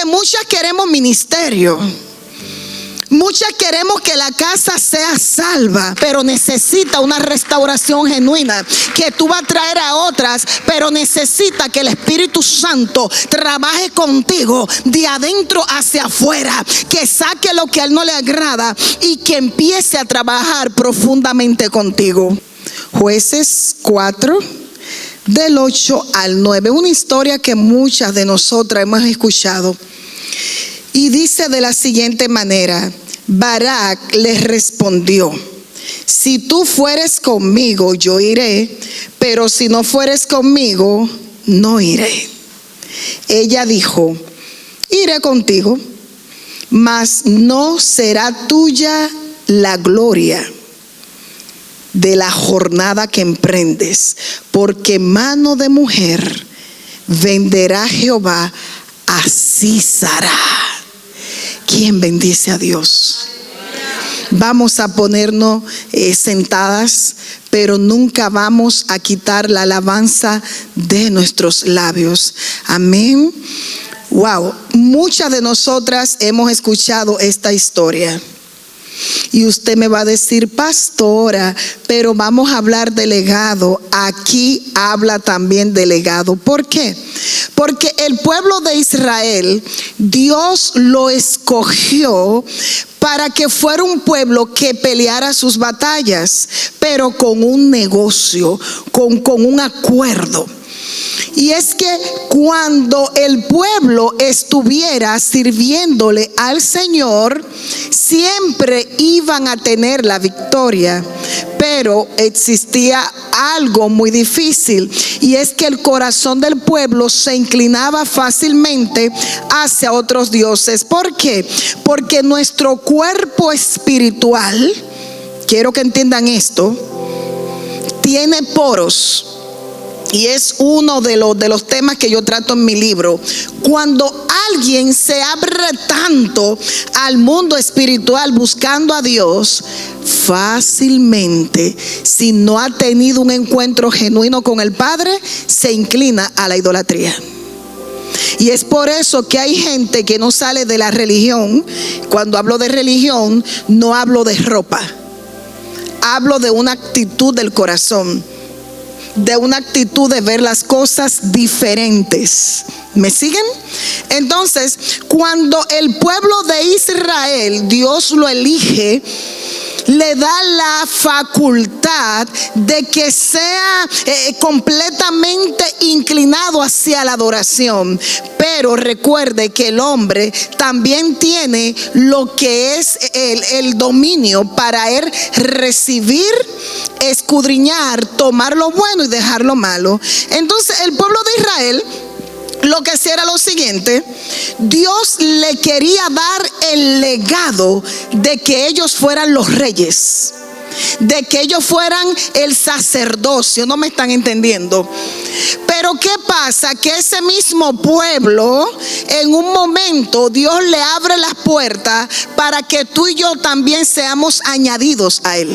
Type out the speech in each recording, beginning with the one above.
Porque muchas queremos ministerio. Muchas queremos que la casa sea salva, pero necesita una restauración genuina que tú vas a traer a otras, pero necesita que el Espíritu Santo trabaje contigo de adentro hacia afuera, que saque lo que a él no le agrada y que empiece a trabajar profundamente contigo. Jueces 4, del 8 al 9, una historia que muchas de nosotras hemos escuchado. Y dice de la siguiente manera: Barak les respondió: si tú fueres conmigo, yo iré, pero si no fueres conmigo, no iré. Ella dijo: iré contigo, mas no será tuya la gloria de la jornada que emprendes, porque mano de mujer venderá Jehová a Sísara. ¿Quién bendice a Dios? Vamos a ponernos sentadas, pero nunca vamos a quitar la alabanza de nuestros labios. Amén. Wow, muchas de nosotras hemos escuchado esta historia. Y usted me va a decir: pastora, pero vamos a hablar de legado. Aquí habla también de legado. ¿Por qué? Porque el pueblo de Israel, Dios lo escogió para que fuera un pueblo que peleara sus batallas, pero con un negocio, con un acuerdo. Y es que cuando el pueblo estuviera sirviéndole al Señor, siempre iban a tener la victoria. Pero existía algo muy difícil, y es que el corazón del pueblo se inclinaba fácilmente hacia otros dioses. ¿Por qué? Porque nuestro cuerpo espiritual, quiero que entiendan esto, tiene poros. Y es uno de los temas que yo trato en mi libro. Cuando alguien se abre tanto al mundo espiritual buscando a Dios, fácilmente, si no ha tenido un encuentro genuino con el Padre, se inclina a la idolatría. Y es por eso que hay gente que no sale de la religión. Cuando hablo de religión, no hablo de ropa. Hablo de una actitud del corazón, de una actitud de ver las cosas diferentes. ¿Me siguen? Entonces, cuando el pueblo de Israel, Dios lo elige, le da la facultad de que sea completamente inclinado hacia la adoración. Pero recuerde que el hombre también tiene lo que es el dominio para él recibir, escudriñar, tomar lo bueno y dejar lo malo. Entonces el pueblo de Israel lo que hacía era lo siguiente: Dios le quería dar el legado de que ellos fueran los reyes, de que ellos fueran el sacerdocio. No me están entendiendo. Pero ¿qué pasa? Que ese mismo pueblo, en un momento, Dios le abre las puertas para que tú y yo también seamos añadidos a él,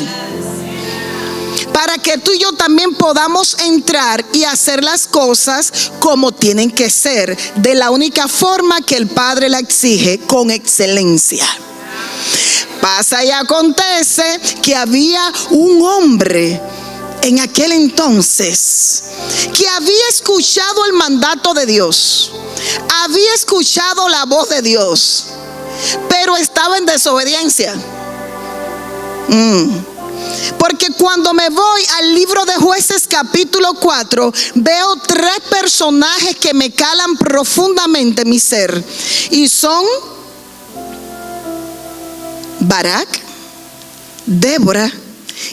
para que tú y yo también podamos entrar y hacer las cosas como tienen que ser, de la única forma que el Padre la exige, con excelencia. Pasa y acontece que había un hombre en aquel entonces que había escuchado el mandato de Dios, había escuchado la voz de Dios, pero estaba en desobediencia. Porque cuando me voy al libro de Jueces capítulo 4, veo tres personajes que me calan profundamente mi ser, y son Barak, Débora,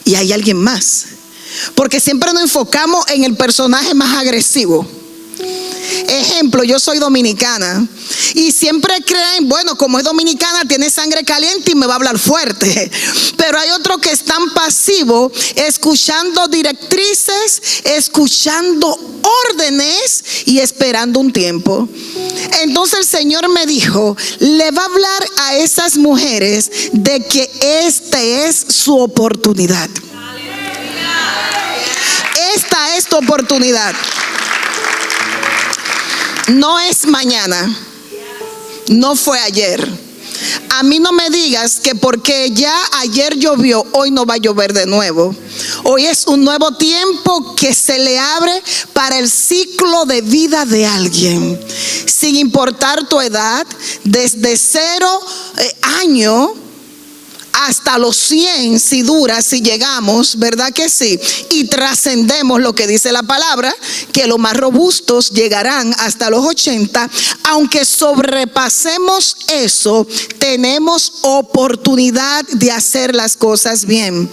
y hay alguien más, porque siempre nos enfocamos en el personaje más agresivo. Ejemplo, yo soy dominicana y siempre creen, bueno, como es dominicana tiene sangre caliente y me va a hablar fuerte. Pero hay otros que están pasivos, escuchando directrices, escuchando órdenes y esperando un tiempo. Entonces el Señor me dijo: le va a hablar a esas mujeres de que esta es su oportunidad. Esta es tu oportunidad. No es mañana, No fue ayer. A mí no me digas que porque ya ayer llovió, hoy no va a llover de nuevo. Hoy es un nuevo tiempo que se le abre para el ciclo de vida de alguien. Sin importar tu edad, desde 0 años hasta los 100, si dura, si llegamos, ¿verdad que sí? Y trascendemos lo que dice la palabra, que los más robustos llegarán hasta los 80. Aunque sobrepasemos eso, tenemos oportunidad de hacer las cosas bien.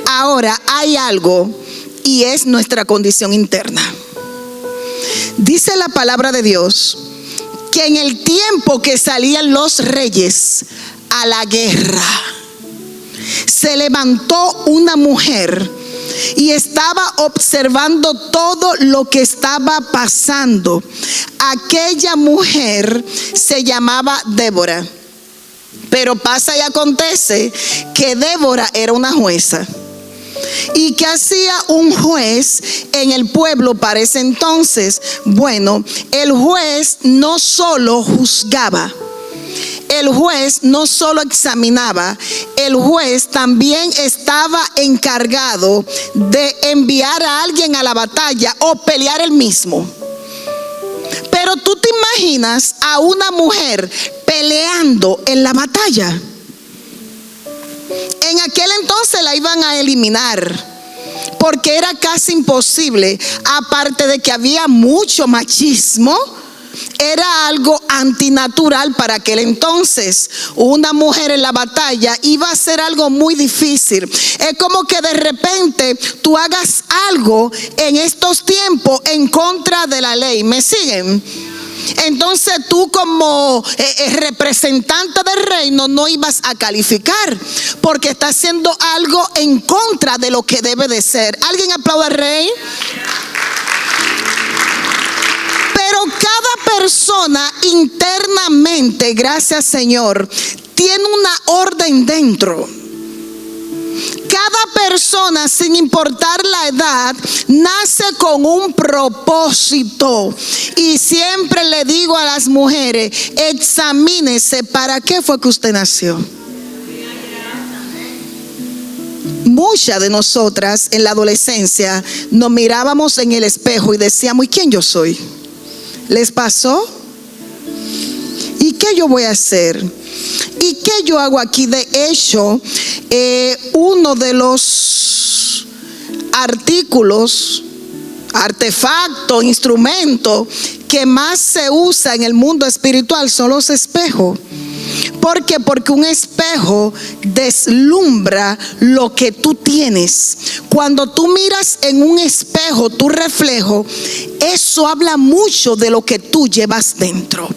Ahora, hay algo, y es nuestra condición interna. Dice la palabra de Dios que en el tiempo que salían los reyes a la guerra, se levantó una mujer y estaba observando todo lo que estaba pasando. Aquella mujer se llamaba Débora. Pero pasa y acontece que Débora era una jueza. ¿Y qué hacía un juez en el pueblo para ese entonces? Bueno, el juez no solo juzgaba, el juez no solo examinaba, el juez también estaba encargado de enviar a alguien a la batalla o pelear él mismo. Pero tú te imaginas a una mujer peleando en la batalla. En aquel entonces la iban a eliminar, porque era casi imposible. Aparte de que había mucho machismo, era algo antinatural para aquel entonces. Una mujer en la batalla iba a ser algo muy difícil. Es como que de repente tú hagas algo en estos tiempos en contra de la ley. ¿Me siguen? Entonces tú como representante del reino no ibas a calificar, porque está haciendo algo en contra de lo que debe de ser. ¿Alguien aplaude al rey? Pero cada persona internamente, gracias Señor, tiene una orden dentro. Cada persona, sin importar la edad, nace con un propósito. Y siempre le digo a las mujeres, examínese para qué fue que usted nació. Muchas de nosotras en la adolescencia nos mirábamos en el espejo y decíamos, ¿y quién yo soy? ¿Les pasó? ¿Y qué yo voy a hacer? ¿Y qué yo hago aquí? De hecho, uno de los artefactos, instrumentos que más se usa en el mundo espiritual son los espejos. ¿Por qué? Porque un espejo deslumbra lo que tú tienes. Cuando tú miras en un espejo tu reflejo, eso habla mucho de lo que tú llevas dentro.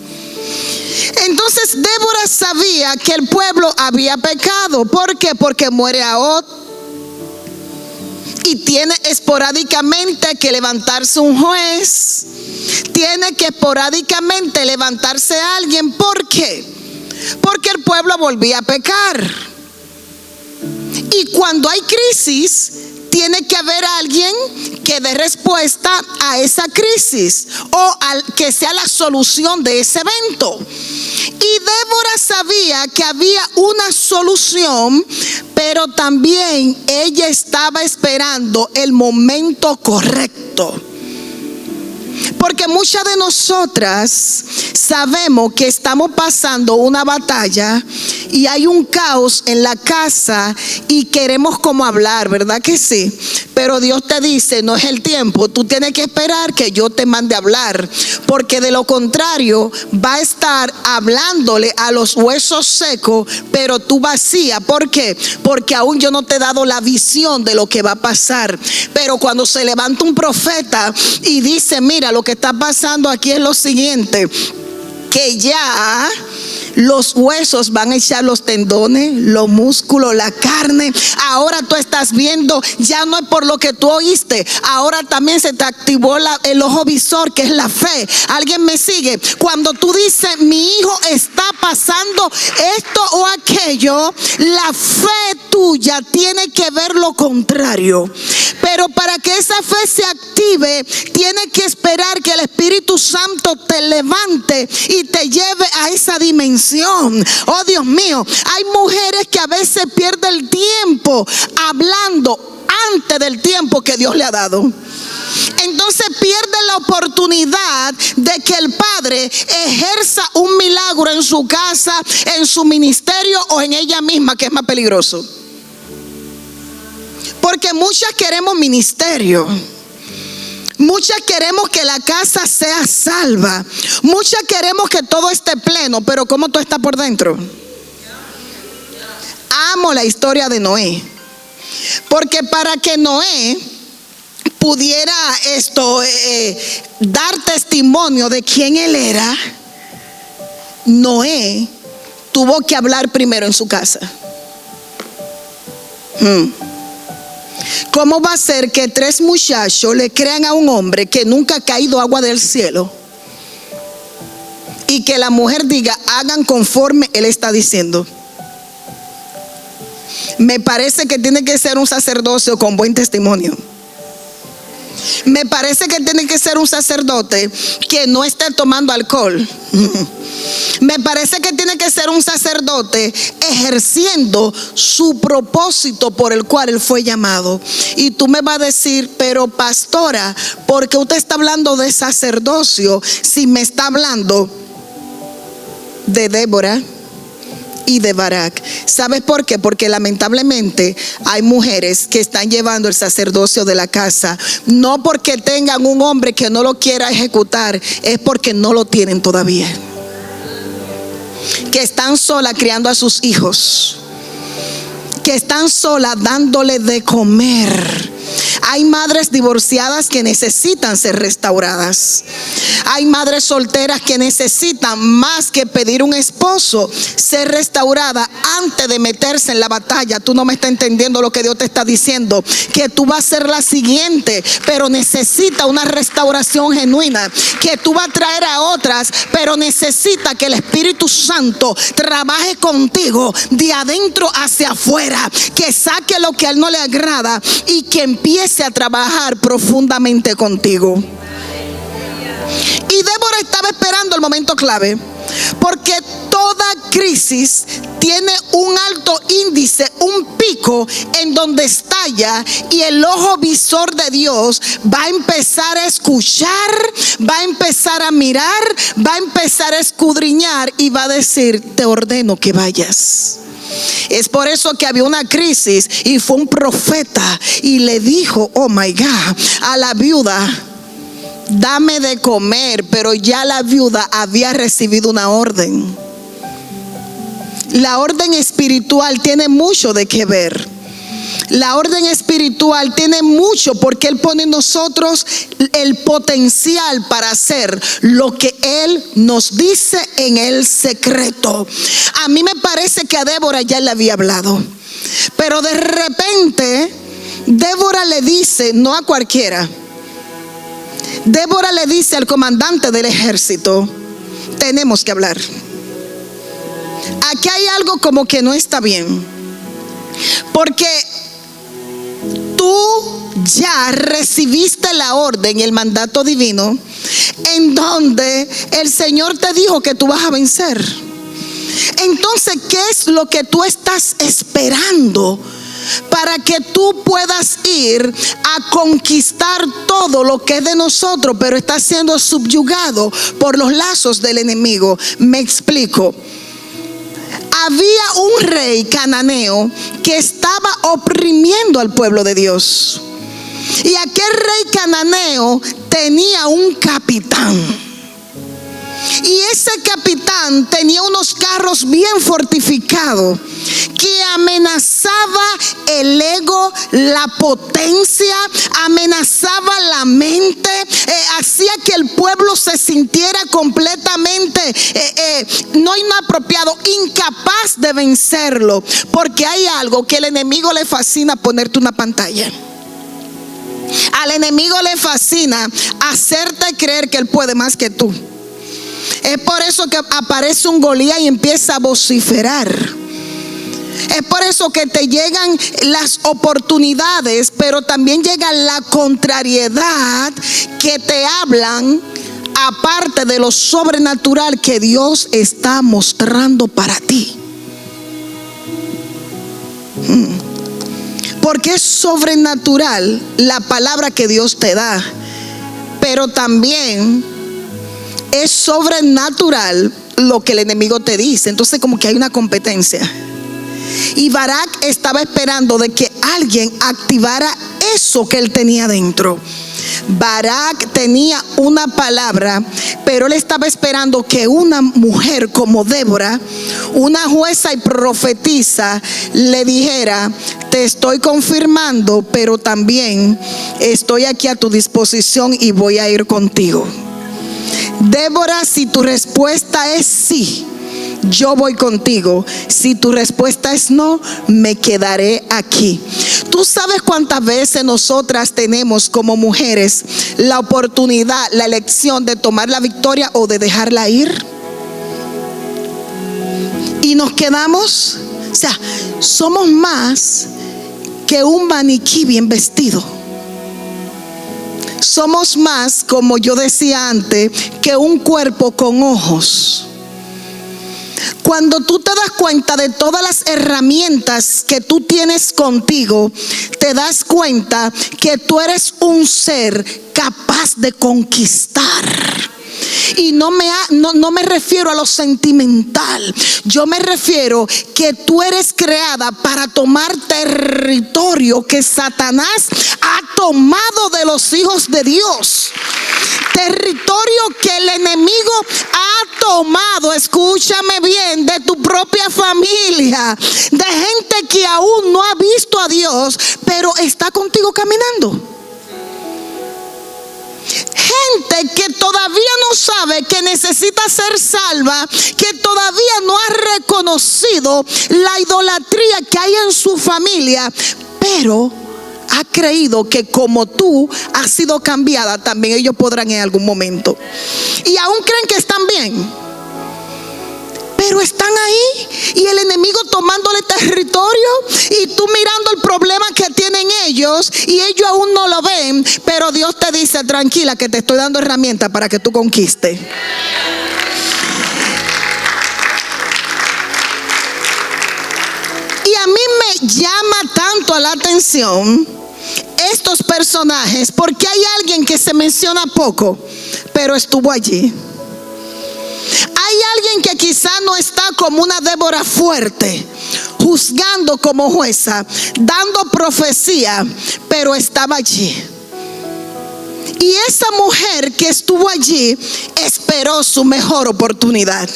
Entonces Débora sabía que el pueblo había pecado. ¿Por qué? Porque muere Ahod y tiene esporádicamente que levantarse un juez. Tiene que esporádicamente levantarse alguien. ¿Por qué? Porque el pueblo volvía a pecar. Y cuando hay crisis, tiene que haber alguien que dé respuesta a esa crisis o que sea la solución de ese evento. Y Débora sabía que había una solución, pero también ella estaba esperando el momento correcto. Porque muchas de nosotras sabemos que estamos pasando una batalla y hay un caos en la casa y queremos como hablar, ¿verdad que sí? Pero Dios te dice, no es el tiempo, tú tienes que esperar que yo te mande a hablar, porque de lo contrario va a estar hablándole a los huesos secos, pero tú vacía. ¿Por qué? Porque aún yo no te he dado la visión de lo que va a pasar. Pero cuando se levanta un profeta y dice, mira, lo que está pasando aquí es lo siguiente, que ya los huesos van a echar los tendones, los músculos, la carne. Ahora tú estás viendo, ya no es por lo que tú oíste, ahora también se te activó el ojo visor, que es la fe. ¿Alguien me sigue? Cuando tú dices, mi hijo está pasando esto o aquello, la fe tuya tiene que ver lo contrario. Pero para que esa fe se active, tiene que esperar que el Espíritu Santo te levante y te lleve a esa dimensión. Oh Dios mío, hay mujeres que a veces pierden el tiempo hablando antes del tiempo que Dios le ha dado. Entonces pierde la oportunidad de que el Padre ejerza un milagro en su casa, en su ministerio o en ella misma, que es más peligroso. Porque muchas queremos ministerio, muchas queremos que la casa sea salva, muchas queremos que todo esté pleno, pero ¿cómo tú estás por dentro? Amo la historia de Noé, porque para que Noé pudiera dar testimonio de quién él era, Noé tuvo que hablar primero en su casa. ¿Cómo va a ser que 3 muchachos le crean a un hombre que nunca ha caído agua del cielo y que la mujer diga, hagan conforme él está diciendo? Me parece que tiene que ser un sacerdocio con buen testimonio. Me parece que tiene que ser un sacerdote que no esté tomando alcohol. Me parece que tiene que ser un sacerdote ejerciendo su propósito por el cual él fue llamado. Y tú me vas a decir, pero pastora, ¿por qué usted está hablando de sacerdocio si me está hablando de Débora y de Barak? ¿Sabes por qué? Porque lamentablemente hay mujeres que están llevando el sacerdocio de la casa, no porque tengan un hombre que no lo quiera ejecutar, es porque no lo tienen todavía. Que están solas criando a sus hijos, que están solas dándole de comer. Hay madres divorciadas que necesitan ser restauradas. Hay madres solteras que necesitan, más que pedir un esposo, ser restaurada antes de meterse en la batalla. Tú no me estás entendiendo lo que Dios te está diciendo, que tú vas a ser la siguiente, pero necesita una restauración genuina, que tú vas a traer a otras, pero necesita que el Espíritu Santo trabaje contigo de adentro hacia afuera, que saque lo que a él no le agrada y que empiece a trabajar profundamente contigo. Y Débora estaba esperando el momento clave, porque toda crisis tiene un alto índice, un pico en donde estalla, y el ojo visor de Dios va a empezar a escuchar, va a empezar a mirar, va a empezar a escudriñar y va a decir, te ordeno que vayas. Es por eso que había una crisis y fue un profeta y le dijo, oh my God, a la viuda, dame de comer. Pero ya la viuda había recibido una orden. La orden espiritual tiene mucho de qué ver. La orden espiritual tiene mucho, porque Él pone en nosotros el potencial para hacer lo que Él nos dice en el secreto. A mí me parece que a Débora ya le había hablado, pero de repente Débora le dice, no a cualquiera, Débora le dice al comandante del ejército, tenemos que hablar. Aquí hay algo como que no está bien, porque tú ya recibiste la orden y el mandato divino en donde el Señor te dijo que tú vas a vencer. Entonces, ¿qué es lo que tú estás esperando para que tú puedas ir a conquistar todo lo que es de nosotros, pero está siendo subyugado por los lazos del enemigo? Me explico. Había un rey cananeo que estaba oprimiendo al pueblo de Dios, y aquel rey cananeo tenía un capitán, y ese capitán tenía unos carros bien fortificados que a amenazaba el ego, la potencia, amenazaba la mente, hacía que el pueblo se sintiera completamente no inapropiado, incapaz de vencerlo. Porque hay algo que al enemigo le fascina: ponerte una pantalla. Al enemigo le fascina hacerte creer que él puede más que tú. Es por eso que aparece un Goliat y empieza a vociferar. Es por eso que te llegan las oportunidades, pero también llega la contrariedad que te hablan aparte de lo sobrenatural que Dios está mostrando para ti. Porque es sobrenatural la palabra que Dios te da, pero también es sobrenatural lo que el enemigo te dice. Entonces como que hay una competencia. Y Barak estaba esperando de que alguien activara eso que él tenía dentro. Barak tenía una palabra, pero él estaba esperando que una mujer como Débora, una jueza y profetisa, le dijera: te estoy confirmando, pero también estoy aquí a tu disposición y voy a ir contigo. Débora, si tu respuesta es sí, yo voy contigo. Si tu respuesta es no, me quedaré aquí. ¿Tú sabes cuántas veces nosotras tenemos como mujeres la oportunidad, la elección de tomar la victoria o de dejarla ir? Y nos quedamos, o sea, somos más que un maniquí bien vestido. Somos más, como yo decía antes, que un cuerpo con ojos. Cuando tú te das cuenta de todas las herramientas que tú tienes contigo, te das cuenta que tú eres un ser capaz de conquistar. Y no me refiero a lo sentimental. Yo me refiero que tú eres creada para tomar territorio que Satanás ha tomado de los hijos de Dios. Territorio que el enemigo ha tomado, escúchame bien, de tu propia familia, de gente que aún no ha visto a Dios, pero está contigo caminando. Gente que todavía no sabe que necesita ser salva, que todavía no ha reconocido la idolatría que hay en su familia, pero ha creído que como tú has sido cambiada, también ellos podrán en algún momento. Y aún creen que están bien, pero están ahí y el enemigo tomándole territorio y tú mirando el problema que tienen ellos y ellos aún no lo ven, pero Dios te dice: tranquila, que te estoy dando herramientas para que tú conquistes. Y a mí me llama tanto la atención estos personajes, porque hay alguien que se menciona poco, pero estuvo allí. Hay alguien que quizá no está como una Débora fuerte, juzgando como jueza, dando profecía, pero estaba allí. Y esa mujer que estuvo allí esperó su mejor oportunidad.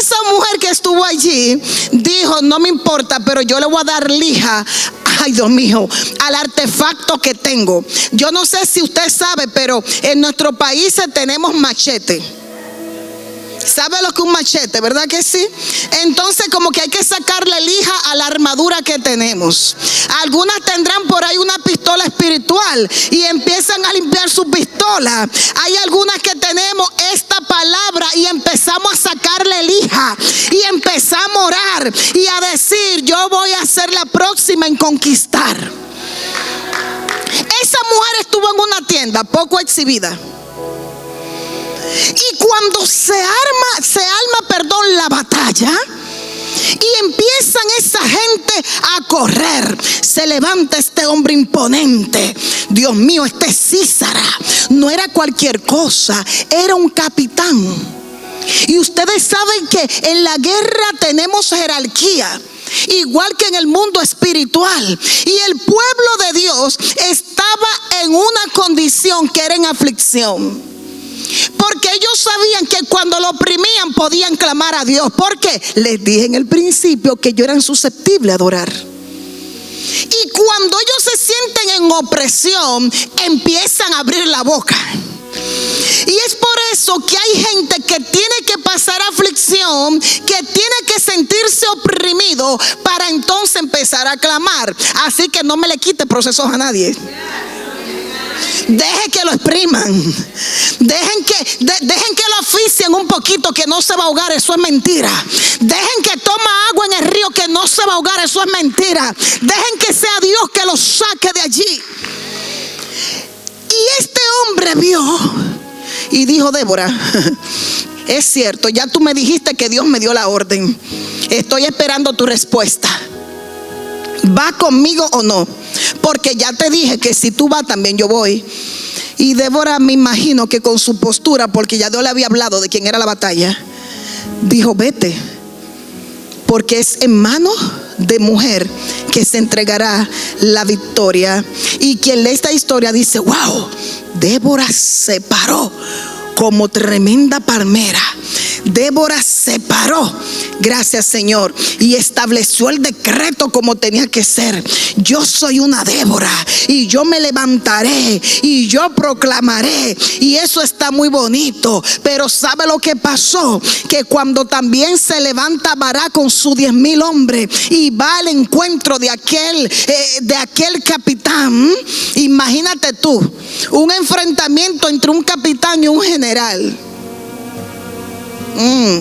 Esa mujer que estuvo allí dijo: no me importa, pero yo le voy a dar lija, ay Dios mío, al artefacto que tengo. Yo no sé si usted sabe, pero en nuestros países tenemos machete. ¿Sabe lo que es un machete, verdad que sí? Entonces como que hay que sacarle lija a la armadura que tenemos. Algunas tendrán por ahí una pistola espiritual y empiezan a limpiar su pistola. Hay algunas que tenemos esta palabra y empezamos a sacarle lija y empezamos a orar y a decir: yo voy a ser la próxima en conquistar. Esa mujer estuvo en una tienda poco exhibida. Y cuando se arma la batalla y empiezan esa gente a correr, se levanta este hombre imponente. Dios mío, este Císara no era cualquier cosa, era un capitán. Y ustedes saben que en la guerra tenemos jerarquía, igual que en el mundo espiritual. Y el pueblo de Dios estaba en una condición que era en aflicción. Porque ellos sabían que cuando lo oprimían podían clamar a Dios. Porque les dije en el principio que ellos eran susceptibles a adorar. Y cuando ellos se sienten en opresión, empiezan a abrir la boca. Y es por eso que hay gente que tiene que pasar aflicción, que tiene que sentirse oprimido para entonces empezar a clamar. Así que no me le quite procesos a nadie. Deje que lo expriman. Dejen que lo asfixien un poquito, que no se va a ahogar. Eso es mentira. Dejen que toma agua en el río, que no se va a ahogar. Eso es mentira. Dejen que sea Dios que lo saque de allí. Y este hombre vio y dijo: Débora, es cierto, ya tú me dijiste que Dios me dio la orden. Estoy esperando tu respuesta. ¿Va conmigo o no? Porque ya te dije que si tú vas también yo voy. Y Débora, me imagino que con su postura, porque ya Dios le había hablado de quién era la batalla, dijo: vete, porque es en mano de mujer que se entregará la victoria. Y quien lee esta historia dice: wow, Débora se paró como tremenda palmera. Débora se paró, gracias Señor, y estableció el decreto como tenía que ser. Yo soy una Débora y yo me levantaré y yo proclamaré. Y eso está muy bonito. Pero ¿sabe lo que pasó? Que cuando también se levanta Barak con sus 10,000 hombres y va al encuentro de aquel capitán, imagínate tú, un enfrentamiento entre un capitán y un general.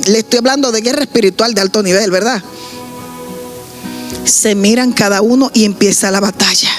Le estoy hablando de guerra espiritual de alto nivel, ¿verdad? Se miran cada uno y empieza la batalla.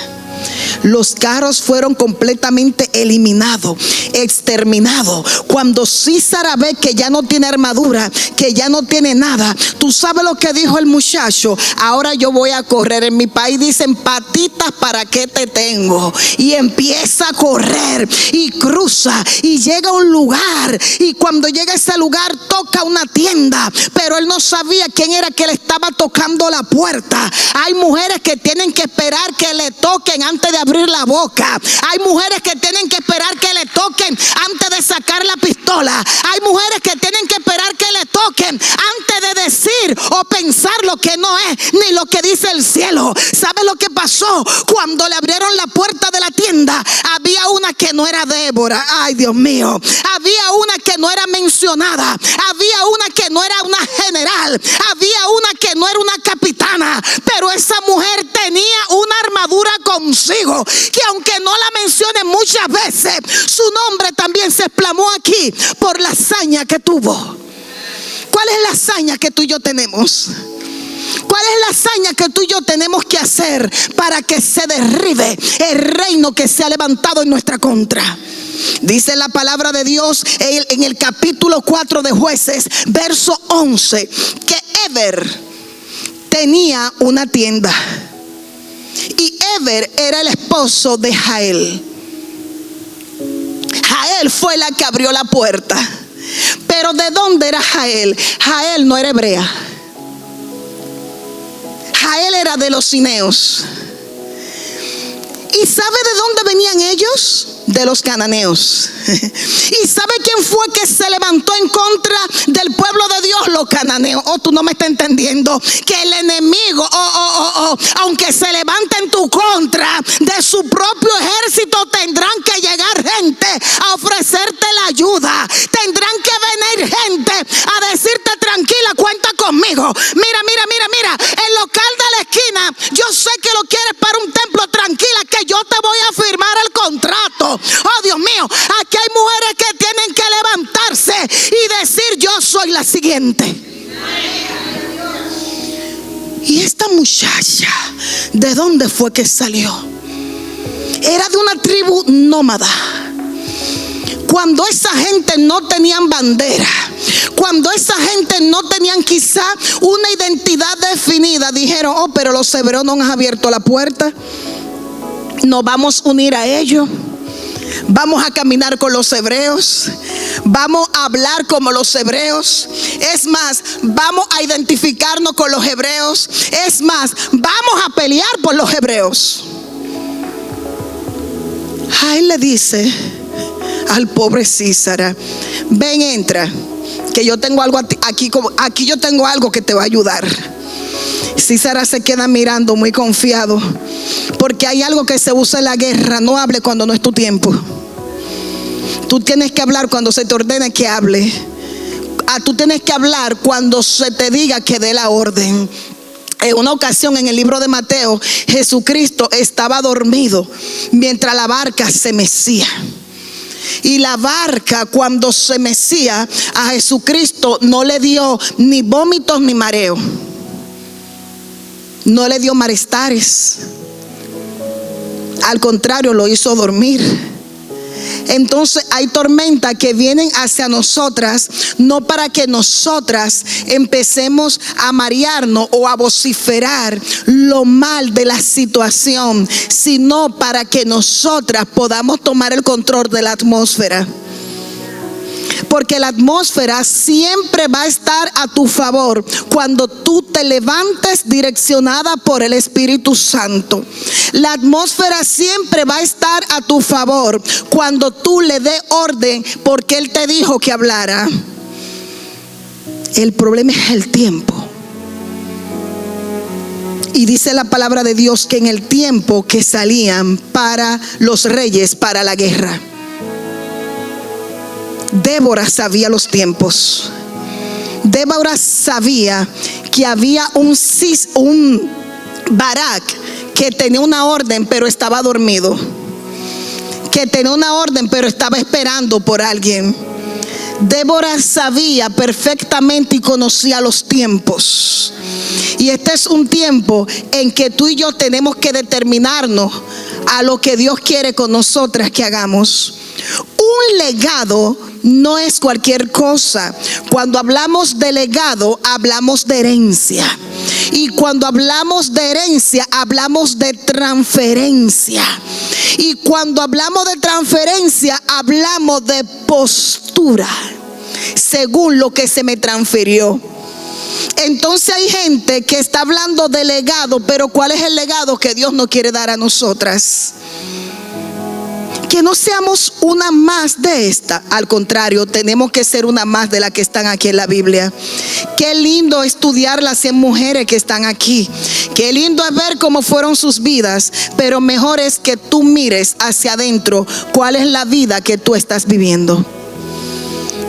Los carros fueron completamente eliminados, exterminados. Cuando Sísara ve que ya no tiene armadura, que ya no tiene nada, tú sabes lo que dijo el muchacho: ahora yo voy a correr. En mi país dicen: patitas, ¿para qué te tengo? Y empieza a correr y cruza y llega a un lugar. Y cuando llega a ese lugar toca una tienda, pero él no sabía quién era que le estaba tocando la puerta. Hay mujeres que tienen que esperar que le toquen antes de abrir la boca. Hay mujeres que tienen que esperar que le toquen antes de sacar la pistola. Hay mujeres que tienen que esperar que le toquen antes de decir o pensar lo que no es ni lo que dice el cielo. ¿Sabe lo que pasó? Cuando le abrieron la puerta de la tienda, había una que no era Débora. Ay, Dios mío. Había una que no era mencionada. Había una que no era una general. Había una que no era una capitana. Pero esa mujer tenía una armadura consigo, que aunque no la mencione muchas veces, su nombre también se exclamó aquí por la hazaña que tuvo. ¿Cuál es la hazaña que tú y yo tenemos? ¿Cuál es la hazaña que tú y yo tenemos que hacer para que se derribe el reino que se ha levantado en nuestra contra? Dice la palabra de Dios en el capítulo 4 de Jueces, verso 11, que Eber tenía una tienda. Y Eber era el esposo de Jael. Jael fue la que abrió la puerta. Pero ¿de dónde era Jael? Jael no era hebrea. Jael era de los cineos. ¿Y sabe de dónde venían ellos? De los cananeos. ¿Y sabe quién fue que se levantó en contra del pueblo de Dios? Los cananeos. Oh, tú no me estás entendiendo. Que el enemigo, aunque se levante en tu contra, de su propio ejército tendrán que llegar gente a ofrecerte la ayuda. Tendrán que venir gente a decirte: tranquila, cuenta conmigo. Mira, el local de la esquina, yo sé que lo quieres para un templo. Tranquila, que yo te voy a firmar el contrato. Oh, Dios mío, aquí hay mujeres que tienen que levantarse y decir: yo soy la siguiente. Y esta muchacha, ¿de dónde fue que salió? Era de una tribu nómada. Cuando esa gente no tenían bandera, cuando esa gente no tenían quizá una identidad definida, dijeron: oh, pero los hebreos no han abierto la puerta, nos vamos a unir a ellos. Vamos a caminar con los hebreos. Vamos a hablar como los hebreos. Es más, vamos a identificarnos con los hebreos. Es más, vamos a pelear por los hebreos. Jael le dice al pobre Císara. Ven, entra, que yo tengo algo aquí yo tengo algo que te va a ayudar. Císara se queda mirando muy confiado, porque hay algo que se usa en la guerra: no hable cuando no es tu tiempo. Tú tienes que hablar cuando se te ordene que hable. Tú tienes que hablar cuando se te diga que dé la orden. En una ocasión en el libro de Mateo, Jesucristo estaba dormido mientras la barca se mecía. Y la barca, cuando se mecía, a Jesucristo no le dio ni vómitos ni mareo. No le dio malestares. Al contrario, lo hizo dormir. Entonces hay tormentas que vienen hacia nosotras, no para que nosotras empecemos a marearnos o a vociferar lo mal de la situación, sino para que nosotras podamos tomar el control de la atmósfera. Porque la atmósfera siempre va a estar a tu favor cuando tú te levantes direccionada por el Espíritu Santo. La atmósfera siempre va a estar a tu favor cuando tú le des orden, porque Él te dijo que hablara. El problema es el tiempo. Y dice la palabra de Dios que en el tiempo que salían para los reyes para la guerra, Débora sabía los tiempos. Débora sabía que había un Barak que tenía una orden pero estaba dormido, que tenía una orden pero estaba esperando por alguien. Débora sabía perfectamente y conocía los tiempos. Y este es un tiempo en que tú y yo tenemos que determinarnos a lo que Dios quiere con nosotras que hagamos. Un legado no es cualquier cosa. Cuando hablamos de legado, hablamos de herencia. Y cuando hablamos de herencia, hablamos de transferencia. Y cuando hablamos de transferencia, hablamos de postura, según lo que se me transfirió. Entonces hay gente que está hablando de legado, pero ¿cuál es el legado que Dios nos quiere dar a nosotras? Que no seamos una más de esta. Al contrario, tenemos que ser una más de las que están aquí en la Biblia. Qué lindo estudiar las 100 mujeres que están aquí. Qué lindo es ver cómo fueron sus vidas. Pero mejor es que tú mires hacia adentro. ¿Cuál es la vida que tú estás viviendo?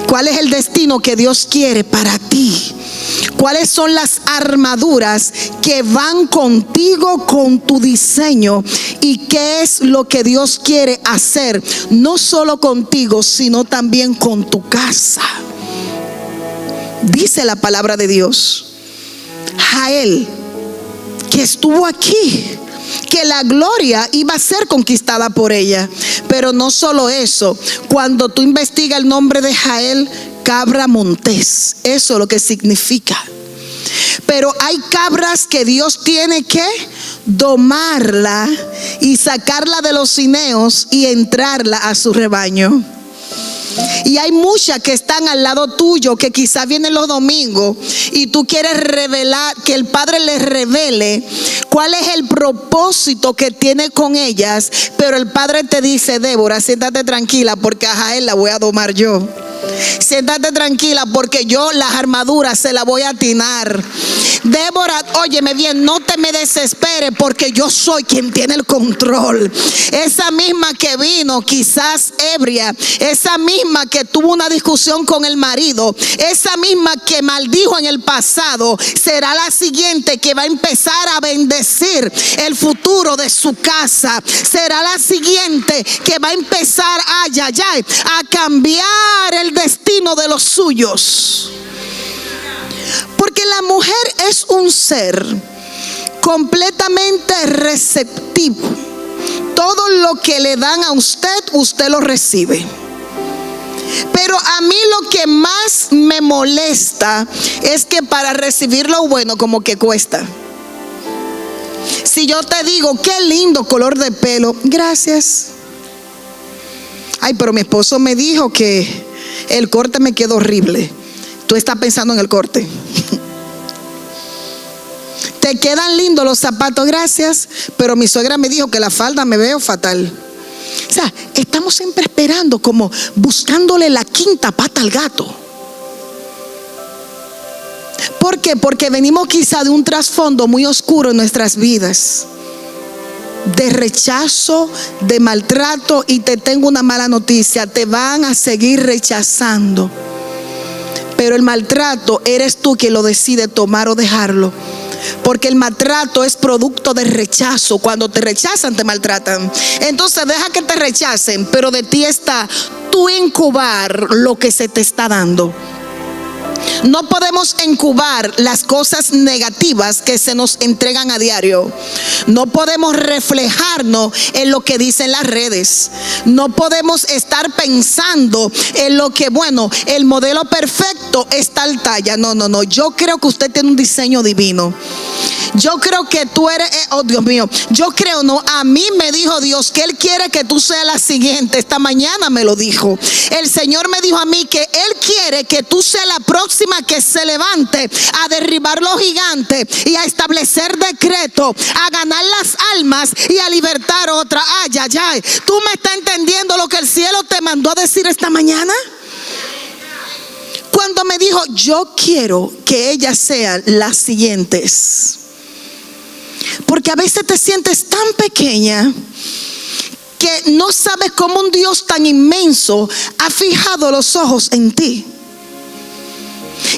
¿Cuál es el destino que Dios quiere para ti? ¿Cuáles son las armaduras que van contigo, con tu diseño? ¿Y qué es lo que Dios quiere hacer? No solo contigo, sino también con tu casa. Dice la palabra de Dios, Jael, que estuvo aquí, que la gloria iba a ser conquistada por ella. Pero no solo eso, cuando tú investigas el nombre de Jael, cabra montés, eso es lo que significa. Pero hay cabras que Dios tiene que domarla y sacarla de los cineos y entrarla a su rebaño. Y hay muchas que están al lado tuyo, que quizás vienen los domingos y tú quieres revelar, que el Padre les revele cuál es el propósito que tiene con ellas. Pero el Padre te dice: Débora, siéntate tranquila, porque a Jael la voy a domar yo. Siéntate tranquila, porque yo las armaduras se las voy a atinar. Débora, óyeme bien, no te me desesperes, porque yo soy quien tiene el control. Esa misma que vino quizás ebria, esa misma que tuvo una discusión con el marido, esa misma que maldijo en el pasado, será la siguiente que va a empezar a bendecir el futuro de su casa. Será la siguiente que va a empezar a cambiar el destino de los suyos. Porque la mujer es un ser completamente receptivo. Todo lo que le dan a usted, usted lo recibe. Pero a mí lo que más me molesta es que para recibir lo bueno como que cuesta. Si yo te digo, qué lindo color de pelo, gracias. Ay, pero mi esposo me dijo que el corte me quedó horrible. Tú estás pensando en el corte. Te quedan lindos los zapatos, gracias. Pero mi suegra me dijo que la falda me veo fatal. O sea, estamos siempre esperando, como buscándole la quinta pata al gato. ¿Por qué? Porque venimos quizá de un trasfondo muy oscuro en nuestras vidas, de rechazo, de maltrato. Y te tengo una mala noticia: te van a seguir rechazando, pero el maltrato eres tú quien lo decide tomar o dejarlo, porque el maltrato es producto de rechazo. Cuando te rechazan, te maltratan. Entonces deja que te rechacen, pero de ti está tú incubar lo que se te está dando. No podemos incubar las cosas negativas que se nos entregan a diario. No podemos reflejarnos en lo que dicen las redes. No podemos estar pensando en lo que, bueno, el modelo perfecto es tal talla. No. Yo creo que usted tiene un diseño divino. Yo creo que tú eres, oh Dios mío, a mí me dijo Dios que Él quiere que tú seas la siguiente. Esta mañana me lo dijo. El Señor me dijo a mí que Él quiere que tú seas la próxima que se levante a derribar los gigantes y a establecer decreto, a ganar las almas y a libertar otra. Ay. ¿Tú me estás entendiendo lo que el cielo te mandó a decir esta mañana? Cuando me dijo, yo quiero que ellas sean las siguientes. Porque a veces te sientes tan pequeña que no sabes cómo un Dios tan inmenso ha fijado los ojos en ti.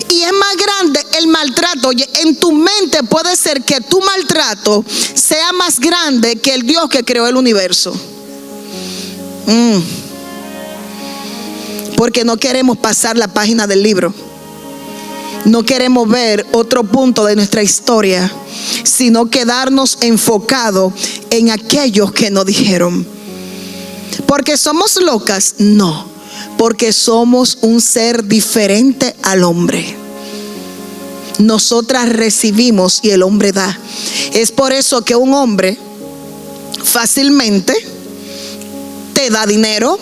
Y es más grande el maltrato. Oye, en tu mente puede ser que tu maltrato sea más grande que el Dios que creó el universo. Porque no queremos pasar la página del libro. No queremos ver otro punto de nuestra historia, sino quedarnos enfocados en aquellos que nos dijeron. ¿Porque somos locas? No, porque somos un ser diferente al hombre. Nosotras recibimos y el hombre da. Es por eso que un hombre fácilmente te da dinero,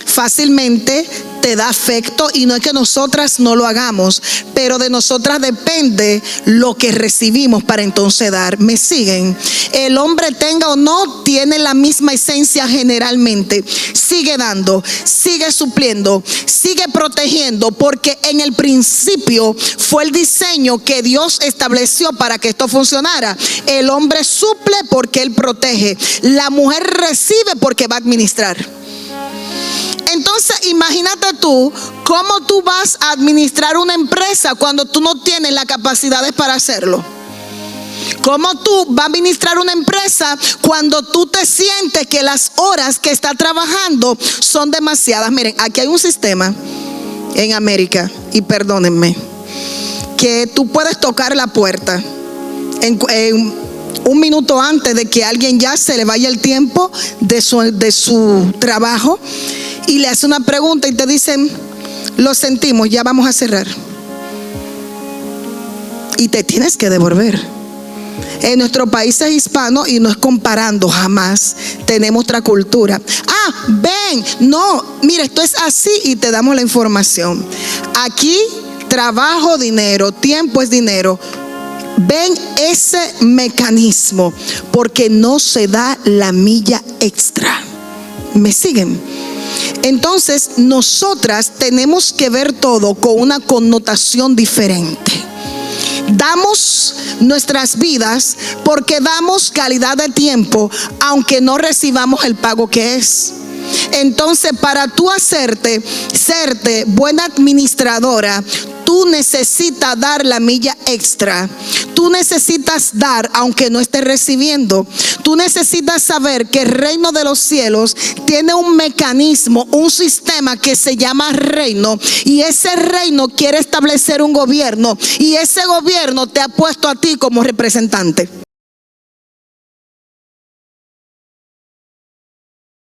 fácilmente te da afecto, y no es que nosotras no lo hagamos, pero de nosotras depende lo que recibimos para entonces dar. ¿Me siguen? El hombre tenga o no, tiene la misma esencia generalmente. Sigue dando, sigue supliendo, sigue protegiendo, porque en el principio fue el diseño que Dios estableció para que esto funcionara. El hombre suple porque él protege. La mujer recibe porque va a administrar. Entonces imagínate tú cómo tú vas a administrar una empresa cuando tú no tienes las capacidades para hacerlo. ¿Cómo tú vas a administrar una empresa cuando tú te sientes que las horas que está trabajando son demasiadas? Miren, aquí hay un sistema en América, y perdónenme, que tú puedes tocar la puerta en un minuto antes de que alguien ya se le vaya el tiempo de su trabajo, y le hace una pregunta y te dicen, lo sentimos, ya vamos a cerrar. Y te tienes que devolver. En nuestro país es hispano, y no es comparando, jamás tenemos otra cultura. Ven, no, mira, esto es así, y te damos la información. Aquí trabajo, dinero, tiempo es dinero. Ven ese mecanismo, porque no se da la milla extra. ¿Me siguen? Entonces nosotras tenemos que ver todo con una connotación diferente. Damos nuestras vidas porque damos calidad de tiempo, aunque no recibamos el pago que es. Entonces, para tú serte buena administradora, tú necesitas dar la milla extra. Tú necesitas dar aunque no estés recibiendo. Tú necesitas saber que el reino de los cielos tiene un mecanismo, un sistema que se llama reino, y ese reino quiere establecer un gobierno, y ese gobierno te ha puesto a ti como representante.